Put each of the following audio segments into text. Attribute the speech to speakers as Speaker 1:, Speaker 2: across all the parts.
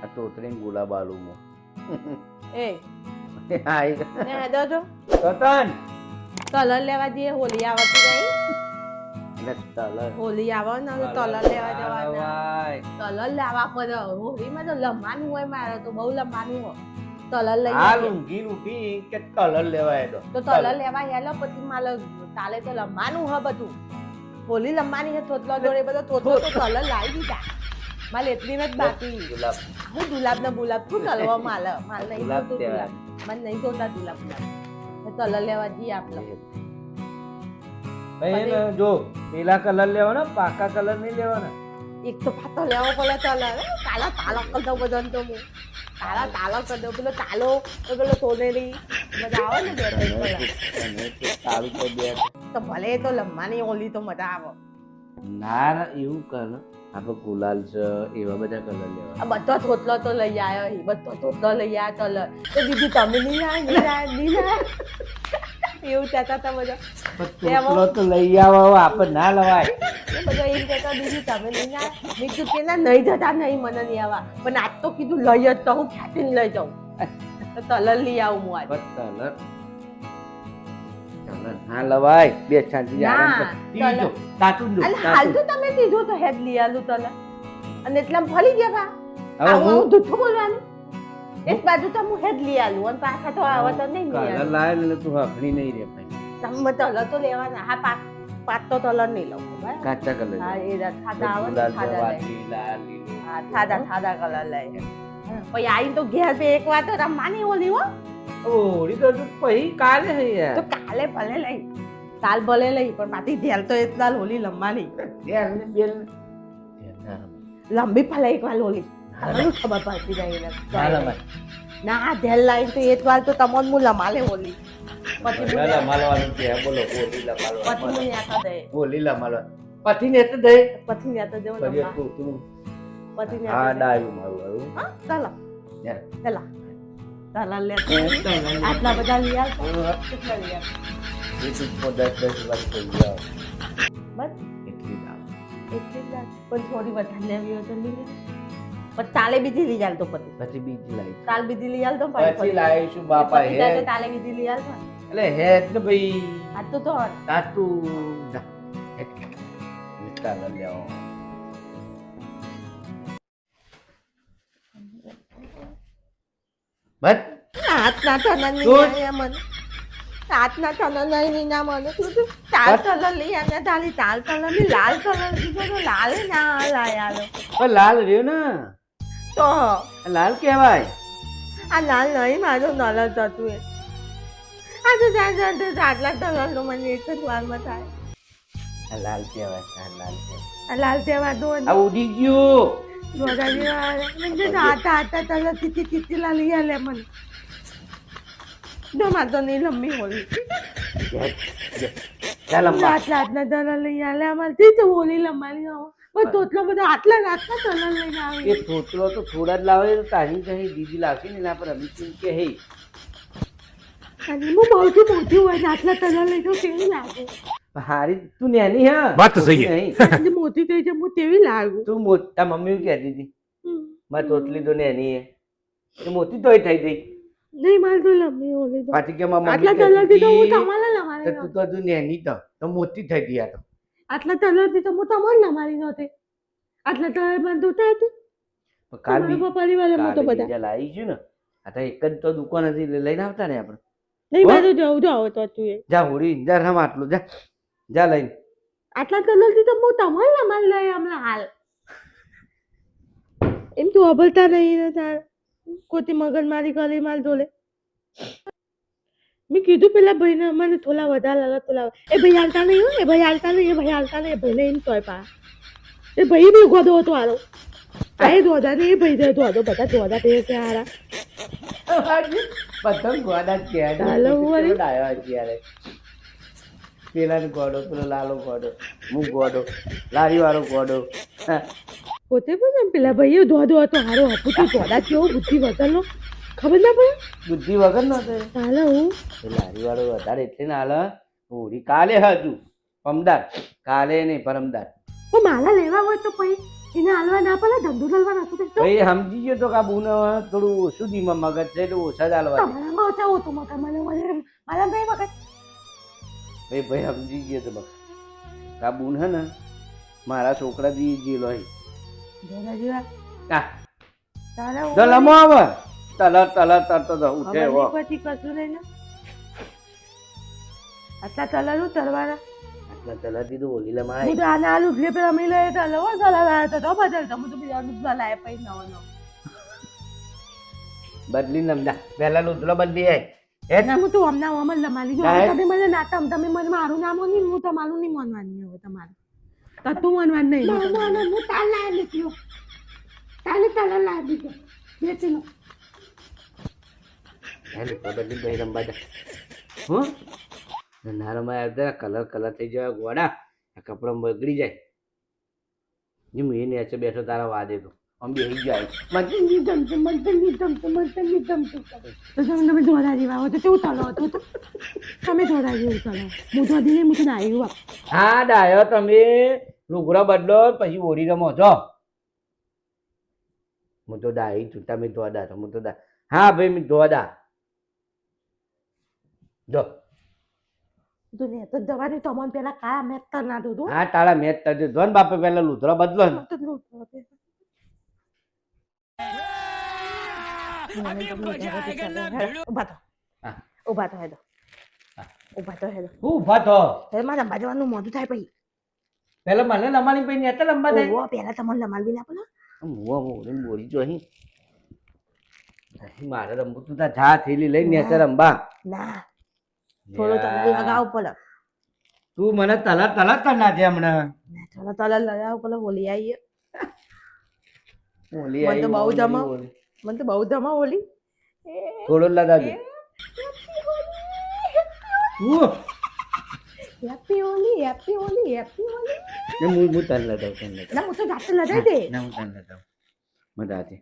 Speaker 1: આ તોતરી ગુલાબ આલુમાં
Speaker 2: એ
Speaker 1: આઈ
Speaker 2: ને હેડો તો
Speaker 1: રતન
Speaker 2: કલર લેવા જઈએ હોલી આવતી નહીં
Speaker 1: એટલે તલર
Speaker 2: હોલી આવે ને તો કલર લેવા જવાના કલર લાવવા પડે હોળીમાં તો લમવાનું હોય મારે તો બહુ લમવાનું હોય કલર લઈ
Speaker 1: આ લુંગી ઉઠી કે તલર લેવા હેડો
Speaker 2: તો કલર લેવા હેલો પછી મારે તાલે તો લમવાનું હ બધું હોલી લમવાની છે થોતલો જોડે બધો થોતલો તો કલર લાવી દીધા માલ એટલી જ બાકી
Speaker 1: ગુલાબ
Speaker 2: હું ગુલાબ ને ગુલાબ શું કલવા માલ માલ નહીં
Speaker 1: ગુલાબ
Speaker 2: જોતું
Speaker 1: લેવા.
Speaker 2: ગુલાબ મને નહીં જોતા ગુલાબ કલર લેવા જઈએ આપણે
Speaker 1: ભાઈ એને જો પેલા કલર લેવાના પાકા કલર નહીં લેવાના
Speaker 2: એક તો પાતો લેવો પડે કલર કાલા તાલો કરી દઉં બધાને તો હું કાલા તાલો કરી દઉં પેલો તાલો તો પેલો સોનેરી મજા આવે ને બે ત્રણ કલર
Speaker 1: અને તે તારું તો બે
Speaker 2: તો ભલે તો લંબાની ઓલી તો મજા આવે
Speaker 1: ના એવું કર આપણે ગુલાલ છે એવા બધા કલર લેવા
Speaker 2: આ બધો થોતલો તો લઈ આવ્યો એ બધો થોતલો લઈ આવ્યો કલર તો દીદી તમે નહીં લાય એવું કહેતા હતા બધા
Speaker 1: તોતલો તો લઈ આવો આપણે ના લવાય
Speaker 2: એ બધા એમ કહેતા દીદી તમે નહીં લાય મેં કીધું પેલા નહીં જતા નહીં મને નહીં આવવા પણ આજ તો કીધું લઈ જ તો હું ખેંચીને લઈ જાઉં તો કલર લઈ આવું હું આજે
Speaker 1: કલર કલર ના લવાય બે છાંટી
Speaker 2: ના,
Speaker 1: આરામ કર પીજો તાતું દો
Speaker 2: અને હાલ તો તમે કીધું તો હેડ લઈ આલું તલે અને એટલા ફરી ગયા બા
Speaker 1: હવે
Speaker 2: આવું
Speaker 1: હું
Speaker 2: જૂઠું બોલવાનું એક બાજુ તો હું હેડ લઈ આલું અને પાછા તો આવા તો નહીં લઈ
Speaker 1: કલર
Speaker 2: આલું
Speaker 1: લાવે એટલે તું હકણી નહીં રે ભાઈ
Speaker 2: તમે તલર તો લેવાના હા પાક તો તલર નહીં લઉં બરાબર
Speaker 1: કાચા કલર
Speaker 2: હા એ થાદા આવે ને
Speaker 1: ગુલાલ
Speaker 2: થાદા લઈ
Speaker 1: જવાથી લાલ લીલું
Speaker 2: હા થાદા કલર લઈ પછી આઈને તો ઘેર બે એક વાર તો રમવાની ઓલી હો
Speaker 1: ઓડી તો તું પછી કાલે હે યાર
Speaker 2: તો કાલે ભલે લઈ કાલ ભલે લઈ પણ પાછી ધ્યાન તો એટલા હોલી લંબાની
Speaker 1: યાર ને બેલ
Speaker 2: લંબી ફલે એક વાર હોલી મને ખબર પડતી જાય
Speaker 1: ના
Speaker 2: એને.
Speaker 1: લમાય
Speaker 2: ના ધ્યાન લાઈન તો એક વાર તો તમને હું લમાલે હોલી પછી
Speaker 1: ના લમાલવાનું છે બોલો ઓલી લમાલવાનું
Speaker 2: પછી હું યાતા દે
Speaker 1: ઓલી લમાલવાનું પછી ને તો દે
Speaker 2: પછી યાતા દેવો
Speaker 1: પછી
Speaker 2: લંબા
Speaker 1: તું
Speaker 2: પછી
Speaker 1: હા
Speaker 2: યાતા
Speaker 1: ડાયું મારું આવું
Speaker 2: હા ચાલો
Speaker 1: યાર
Speaker 2: ચાલો ચાલો લે આટલા બધા લઈ આવતા કેટલા લઈ આવતા
Speaker 1: એ તું 10 વાર થઈ જાવ
Speaker 2: બસ
Speaker 1: એટલી દાવ
Speaker 2: એટલી જ વાત. પણ થોડી વધારે લેવી હોય તો લઈ લે પણ તાલે બીજી લઈ આલ તો પછી
Speaker 1: પછી બીજી લાવી
Speaker 2: તાલ બીજી લઈ આલ તો
Speaker 1: પછી લાવીશું બાપા
Speaker 2: પછી
Speaker 1: હે
Speaker 2: જાય તો તાલે બીજી લઈ આલ તો
Speaker 1: એટલે હે એટલે ભાઈ
Speaker 2: આ તો
Speaker 1: તાતું જા એટલે મિસ્ટર લેવો બસ
Speaker 2: હાથના તનન
Speaker 1: શું?
Speaker 2: નહીં આયા મને હાથના તનન નહીં ના મને તું તો તાલ કલર લઈ આવ્યા તાલી તાલ કલર ની લાલ કલર કીધો તો લાલ ના લાયા લો
Speaker 1: પણ લાલ રહ્યો ને
Speaker 2: તો
Speaker 1: લાલ કહેવાય
Speaker 2: આ લાલ નહીં મારું નલર થતું એ આ તો આટલા કલર નો મને એક જ વારમાં થાય
Speaker 1: આ લાલ કહેવાય આ લાલ કહેવાય
Speaker 2: આ લાલ તેવા દો
Speaker 1: આ ઉડી ગયું
Speaker 2: આટા આટા કલર તીતી તીતી લાલી આલે મને માર તો નહીં લંબી હોલી
Speaker 1: ચાલ અંબા
Speaker 2: આટલા આટલા કલર લઈ આલે અમારથી તો હોલી લંબાની આવો બસ તોટલો બધો આટલા કલર લઈને
Speaker 1: એ
Speaker 2: આવી
Speaker 1: થોતલો તો થોડા જ લાવે તો તારી કહી દીદી લાવશે ને એના પર અમિત કે હે
Speaker 2: અને હું બહુથી મોટી હોય ને આટલા કલર લઈ તો કેવી લાગે
Speaker 1: હારી તું નેની હા
Speaker 3: વાત તો સહી હે.
Speaker 1: નહીં.
Speaker 2: આટલી મોટી થઈ છે હું તેવી લાગુ
Speaker 1: તું મોટા મમ્મી એવું કહેતી હતી મારે તોતલી તો નેની હે એ મોટી તોય થઈ ગઈ
Speaker 2: નહીં મારે તો લંબી હોલી તો
Speaker 1: પાછી કે મારી
Speaker 2: આટલા
Speaker 1: મમ્મી
Speaker 2: કલર થી તો હું
Speaker 1: કહેતી
Speaker 2: તમારે
Speaker 1: હતી,
Speaker 2: લમારી
Speaker 1: તો તું તો હજુ નેની તો મોટી થઈ ગઈ આ તો
Speaker 2: આટલા કલર થી તો હું તમારે લમારી નહોતી આટલા કલર મને તો હતી
Speaker 1: પણ કાલ બી
Speaker 2: તમારા પરિવારમાં તો
Speaker 1: કાલે
Speaker 2: બધા
Speaker 1: બીજા લાવીશું ને આ તો એક જ તો દુકાન હતી એટલે લઈને આવતા ને આપણે
Speaker 2: નહીં
Speaker 1: હો?
Speaker 2: મારે જવું જાવ તો તું એ
Speaker 1: જા હોડી જા રમ આટલું જા જા લઈને
Speaker 2: આટલા કલર થી તો હું તમારે લમારી લઈ હમણાં હાલ એમ તું અભલતા નહીં ને તાર કોતી મગજ મારી કરી માલ જોલે મેં કીધું પેલા ભાઈને મને થોડા વધારે લાગે થોડા એ ભાઈ હાલતા નહીં હો, એ ભાઈ હાલતા નહીં એ ભાઈ હાલતા નહીં એ ભાઈને એમ તોય પા એ ભાઈ બી ગોદો હતો હારો આ એ દોધા ને એ ભાઈ દે દોધો બધા દોધા તે છે હારા
Speaker 1: બધા ગોડા જ કહેવાય.
Speaker 2: હાલો, હું વળી.
Speaker 1: કેવો ડાયો અત્યારે પેલાનો ગોડો પેલો લાલો ગોડો હું ગોડો લારી વાળો ગોડો હા.
Speaker 2: પોતે પણ એમ પેલા ભાઈ દોધો હતો હારો હપુતી દોધા કેવો બુદ્ધિ બદલનો ખબર ના પડે
Speaker 1: બુદ્ધિ વગર નો હતો
Speaker 2: હાલો હું
Speaker 1: એ લારી વાળો વધારે એટલે ના હાલે હોળી કાલે હજુ પમદાર કાલે નહીં પરમદાર
Speaker 2: પણ મારા લેવા હોય તો પછી એને હાલવા ના પડે ધંધો ચાલવા નતું તે તો
Speaker 1: ભાઈ સમજી ગયો તો કે આ બુન થોડું ઓછું દીમાં મગજ છે એટલે ઓછા જ હાલવા દે.
Speaker 2: તમારામાં ઓછા હોતું મગર મને મારા નહીં મગર
Speaker 1: ભાઈ સમજી ગયો તો બસ આ બુન હે ને મારા છોકરા દી જેલો હે
Speaker 2: જોરા જેવા
Speaker 1: કા
Speaker 2: તારા
Speaker 1: જો લમો આવે તરતો તો ઉઠે હો
Speaker 2: પછી કશું નહીં ને આટલા તલાલું તરવાના
Speaker 1: આટલા તલાતી તો ઓલી લમાય
Speaker 2: હું તો આના આલુ એટલે પેલા અમે લઈએ તો લવો ગલા લાયા તો બદલતા હું તો બીજા દૂધ લાયા પછી નવો નવો
Speaker 1: બદલી નમદા પહેલા લુતરો બદલી આય એ
Speaker 2: ના હું તો હમણાં અમલ લમાલી જો
Speaker 1: કાંઈ?
Speaker 2: તમે મને નાતા તમે મને મારું નામ નહીં હું તમારું નહીં માનવાની હવે તમારું તો તું માનવાનું નહીં હું તાલ લાયા નીકળ્યો તાલે લાવી દીધો બેચી લો
Speaker 1: હેલો બદલી ભાઈ રંબા દે હું નારામાં આવતા કલર થઈ જાય ગોડા આ કપડા બગડી જાય જે હું એને બેઠો તારા વાદે તો આમ બેસી જાય
Speaker 2: મને નહીં ગમતું તો તમે ધોરા જેવા હો તો કેવું ચાલો હતું તો તમે ધોરા જેવું ચાલો હું તો દીને હું તો ડાયું
Speaker 1: હા ડાયો તમે લુગડા બદલો પછી ઓરી રમો છો હું તો ડાઈ છું તમે ધોદા છો હું તો દા હા ભાઈ મેં ધોદા જો
Speaker 2: તો ને તો દવાની તો મને પેલા કાળા મેચ કર ના દો
Speaker 1: હા તારા મેચ તરજો ધોન બાપે પહેલા લુતરો બદલો ને
Speaker 2: તો લૂટ
Speaker 1: હા.
Speaker 2: ઉભા તો હેડો
Speaker 1: હું ઉભા થો
Speaker 2: હે મારા બાજવાનું મોઢું થાય પછી
Speaker 1: પેલા મને લંબાણી પછી નેતા લંબા થાય
Speaker 2: ઓહો પેલા તમને લમાલવી ના પડે
Speaker 1: મુવા મોડીને બોલી જો અહીં મારે રમવું તું તા જા થેલી લઈ નેતા રંબા
Speaker 2: ના થોડો તમને લગાવ પડે
Speaker 1: તું મને તલા તના છે હમણાં
Speaker 2: થોડો તલા લગાવ પડે હોલી આવીએ
Speaker 1: ઓલી
Speaker 2: મને તો
Speaker 1: આઈ,
Speaker 2: બહુ
Speaker 1: ઓલી
Speaker 2: જમાવ.
Speaker 1: ઓલી.
Speaker 2: મને તો બહુ ધમા હોલી
Speaker 1: થોડો લગાવજો uh,
Speaker 2: happy Holi happy Holi happy Holi
Speaker 1: ને હું તને લગાવ
Speaker 2: ના હું તો જાતે લગાઈ દે
Speaker 1: ના હું તને લગાવ મજા આવે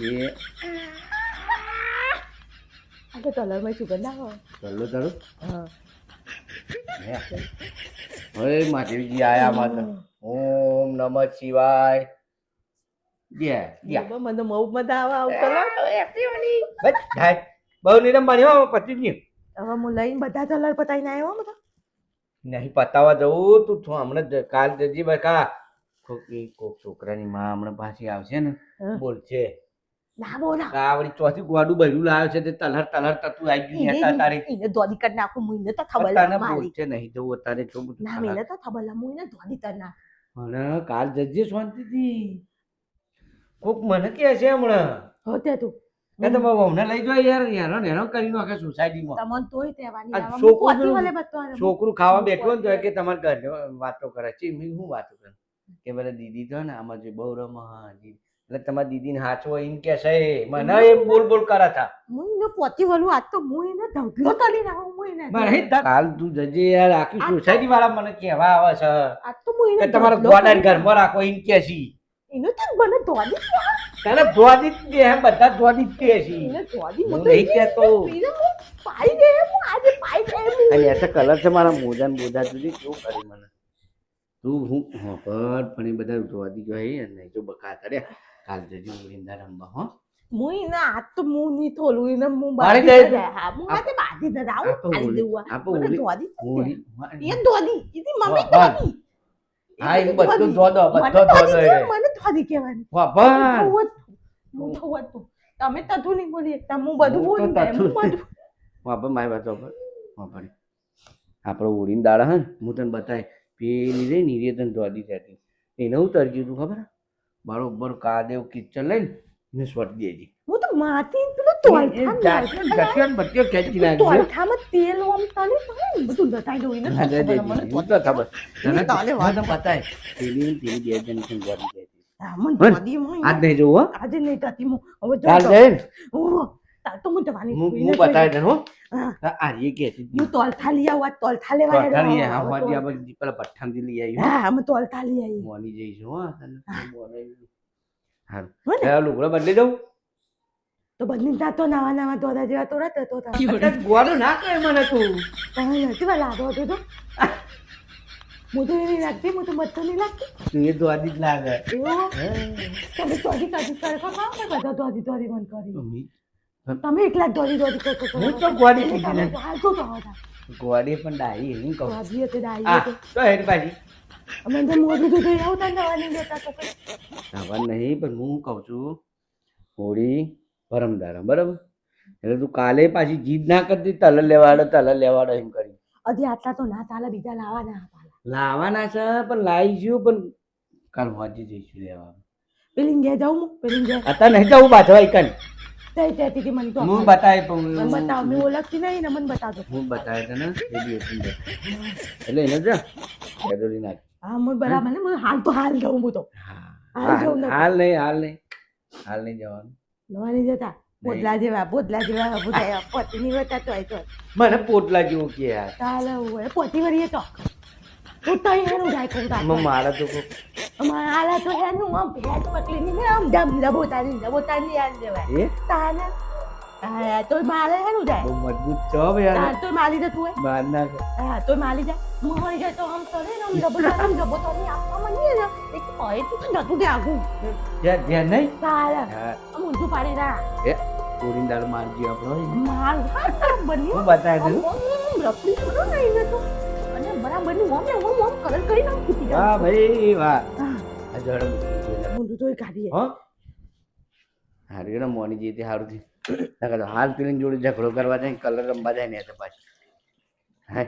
Speaker 1: એ
Speaker 2: આ તો તલરમાં સુગંધ આવો
Speaker 1: ચલો તારું
Speaker 2: હા
Speaker 1: હવે માધવજી આયા માતા ઓમ નમઃ શિવાય
Speaker 2: મને તો બહુ મજા આવે આવું કલર હેપી હોલી
Speaker 1: બસ થાય બહુ નિરમ બન્યો પતિ ગયું
Speaker 2: હવે હું લઈને બધા કલર પતાઈને આવ્યો બધા
Speaker 1: નહીં પતાવા જવું તું હમણાં કાલ જજી બકા કોક છોકરાની માં હમણાં પાછી આવશે ને
Speaker 2: હા.
Speaker 1: બોલશે
Speaker 2: ના બોલા
Speaker 1: કાવડી ચોથી ગોડું ભર્યું લાવ્યો છે તે તલહર તતું આવી ગયું નેતા તારી
Speaker 2: એને દોડી કરી નાખું હું એને તો થબલ
Speaker 1: તને
Speaker 2: મારી
Speaker 1: બોલશે નહીં જવું અત્યારે જો બધું
Speaker 2: ના મેલે તો થબલ હું એને દોડી કરી નાખ
Speaker 1: મને કાલ જજે શાંતિથી કોક મને કે છે હમણાં
Speaker 2: હોતે તું
Speaker 1: કે તમે વહુને લઈ જાઓ યાર હેરાન હેરાન કરી નાખે સોસાયટીમાં
Speaker 2: તમન તોય તહેવાની
Speaker 1: આ
Speaker 2: આવે
Speaker 1: છોકરું
Speaker 2: હું પોતી વાલે બતવાને
Speaker 1: છોકરું ખાવા બેઠું હોય ને તો એ કે તમારે ઘરે વાતો કરે છે મેં શું વાતો કરે કે પેલા દીદી તો ને આમાં જે બહુ રમા દીદી એટલે તમારી દીદીને હાચવો એમ કે છે મને એ બોલ કરે હતા
Speaker 2: હું એને પોતી વાલું આજ તો હું એને ઢગલો તલી નાખું હું એને
Speaker 1: મને કાલ તું જજે યાર આખી સોસાયટી વાળા મને કહેવા આવે છે
Speaker 2: આજ તો હું એને
Speaker 1: કે તમારા
Speaker 2: ઢગલો
Speaker 1: ગોડાને
Speaker 2: તલી
Speaker 1: ઘરમાં રાખો એમ કે છે
Speaker 2: એને તો મને દોડી
Speaker 1: તને ધોધી જ દે એમ બધા ધોધી જ દે છે
Speaker 2: એને દોડી
Speaker 1: હું
Speaker 2: મને
Speaker 1: નહીં કહેતો.
Speaker 2: એને હું પાઈ દે હું આજે પાઈ દે હું
Speaker 1: અને એસે કલર છે મારા મોજા ને બોધા સુધી કેવું કરી મને તું હું પર પણ એ બધા ધોધી ગયો નહીં જો બકા કરે કાલ જજે ઉડીંદા રમવા હો
Speaker 2: હું એને આજ તો હું નહીં થોલું એને હું
Speaker 1: બાળી
Speaker 2: બાંધી
Speaker 1: દે.
Speaker 2: દે હા હું આજે બાંધી દે આવું
Speaker 1: આ તો
Speaker 2: ખાલી
Speaker 1: હોળી-
Speaker 2: દેવા
Speaker 1: આ તો
Speaker 2: મને
Speaker 1: હોળી-
Speaker 2: દોડી
Speaker 1: હોળી
Speaker 2: એ દોડી એની મમ્મી
Speaker 1: વાહ,
Speaker 2: દોડી
Speaker 1: હા એ બધું ધોધો
Speaker 2: મને
Speaker 1: બધો ધોધો
Speaker 2: દોડી
Speaker 1: એ
Speaker 2: કહેવાય, મને દોડી કહેવાની
Speaker 1: વાહ
Speaker 2: હું તો હતું તમે તથું નહીં બોલી એકતા હું બધું
Speaker 1: હું તો
Speaker 2: બોલી જાય, હું
Speaker 1: તથું.
Speaker 2: બધું
Speaker 1: વાપર મારી વાતો પર વાપર આપણે ઉડીને દાડા હે ને હું તને બતાય પેલી રે નીરે તને ધોધી જતી એને હું તરજ્યું તું ખબર હે? બરોબર કાદેવ કિચન લઈને એને સ્વટ દેજે
Speaker 2: હું તો માટી પેલો તોલઠામાં
Speaker 1: ખેંચી નાખજે
Speaker 2: તોલઠામાં તેલ ઓમ તને તો બધું લતાઈ દઉં એને
Speaker 1: હા, દે, દે,
Speaker 2: મને
Speaker 1: હું તો ખબર તને
Speaker 2: તાલે વાત.
Speaker 1: તને બતાય પેલી ને પેલી બે જણ તને ધોધી જતી
Speaker 2: હા, મને
Speaker 1: હે?
Speaker 2: દોડી હું
Speaker 1: આજ નહીં જોવું હો
Speaker 2: આજે નહીં થતી હું હવે
Speaker 1: કાલ
Speaker 2: જો
Speaker 1: જઈને
Speaker 2: ઓહો તાર તો હું જવાની
Speaker 1: હું
Speaker 2: છું, એને
Speaker 1: બતાવી
Speaker 2: જોઈ.
Speaker 1: દઉં હો
Speaker 2: હા,
Speaker 1: આ એ કે છે
Speaker 2: હું તોલઠા લઈ આવું આજ તોલઠા લેવા હેડો.
Speaker 1: હા વાડી આ બધી પેલા ભઠ્ઠામાંથી લઈ આવી
Speaker 2: હા અમે તોલઠા લઈ આવી
Speaker 1: મોની જઈશું હો તને મોની હારું
Speaker 2: હો ને?
Speaker 1: હવે લુગડો બદલી દઉં
Speaker 2: તો બદલી જાતો નવા નવા દોરા જેવા તો રહેતો તો
Speaker 1: અત્યારે ગોળો ના કહે મને તું
Speaker 2: તમે નથી લાગો હતો તો હું તો એ નહીં લાગતી, હું તો મત નહીં લાગતી.
Speaker 1: તું એ દોડી જ લાગે.
Speaker 2: એવું
Speaker 1: હે?
Speaker 2: તમે દોડી તડકો ખાઓ ને બધા દોડી મન કરી.
Speaker 1: મમ્મી,
Speaker 2: તમે એકલા દોડી કરો.
Speaker 1: હું તો ગોળી થઈ ગઈ ને.
Speaker 2: હાલ તો હતા
Speaker 1: ગોળી પણ ડાહી એની કહું.
Speaker 2: દોડી હતી ડાઈ
Speaker 1: આ
Speaker 2: હતી.
Speaker 1: તો હેડ પાછી.
Speaker 2: અમે તો મોઢું તો જોઈ આવું તને દવા નહીં લેતા તો કઈ.
Speaker 1: ખબર નહીં પણ હું કહું છું હોળી પરમદારા બરાબર, એટલે તું કાલે પાછી જીદ ના કરતી તલ લેવાડો એમ કરી.
Speaker 2: હજી આટલા તો ના ચાલે, બીજા લાવવાના હતા.
Speaker 1: લાવવાના છે પણ લાવીશું પણ કાલ વાંચી જઈશું લેવા.
Speaker 2: પેલી ઘેર જાઉં હું, પેલી ઘેર
Speaker 1: અત્યારે નહીં જવું બાજવા એકન.
Speaker 2: તઈ કહેતી હતી મને તો
Speaker 1: હું બતાવી પણ
Speaker 2: મને બતાવ, મેં ઓળખતી નહીં ને મને બતાવજો.
Speaker 1: હું બતાવે તને એ બી એકદમ એટલે એને જા બેદોરી નાખ.
Speaker 2: હા હું બરાબર ને, હું હાલ જાઉં હું તો. હાલ જાઉં ને.
Speaker 1: હાલ નહીં જવાનું.
Speaker 2: દવા નહીં જતા. પોદલા જેવા બધા પોતીની વતા તો આય તો
Speaker 1: મને પોટલા જેવું કે યાર.
Speaker 2: ચાલે હોય પોતી વળીએ તો હું તો એનું જાય કહું
Speaker 1: આમાં મારા તો કોક
Speaker 2: અમારા હાલા તો એનું આમ ભેટ પકડી ને આમ દમ દબોતાની યાદ દેવાય
Speaker 1: એ
Speaker 2: તાને હા તો મારે એનું જાય
Speaker 1: બહુ મજબૂત છો બે યાર.
Speaker 2: તાર તો મારી જતું હોય
Speaker 1: બહાર ના કર.
Speaker 2: હા તો મારી જાય મળી જાય તો આમ કરે ને આમ દબોતાની આપવા માંડીએ ને એક હોય તો નતું કે આગું
Speaker 1: ધ્યાન નહીં.
Speaker 2: તારે
Speaker 1: હા
Speaker 2: આમ ઊંધું પાડી ના
Speaker 1: એ પૂરી દાળ મારજી આપણો.
Speaker 2: માર બન્યું
Speaker 1: હું બતાવી દઉં.
Speaker 2: રખડી થોડો નહીં ને તો અને બરાબર નું ઓમ કરે કરી નામ ખૂટી જાય
Speaker 1: વાહ ભાઈ વાહ.
Speaker 2: હા
Speaker 1: આ જડ
Speaker 2: ઊંધું તો કાઢીએ
Speaker 1: હો હારી ને મોની જીતી હારું થી. હાલ પેલી જોડે ઝઘડો કરવા જાય કલર રમવા જાય ને તો પાછી હા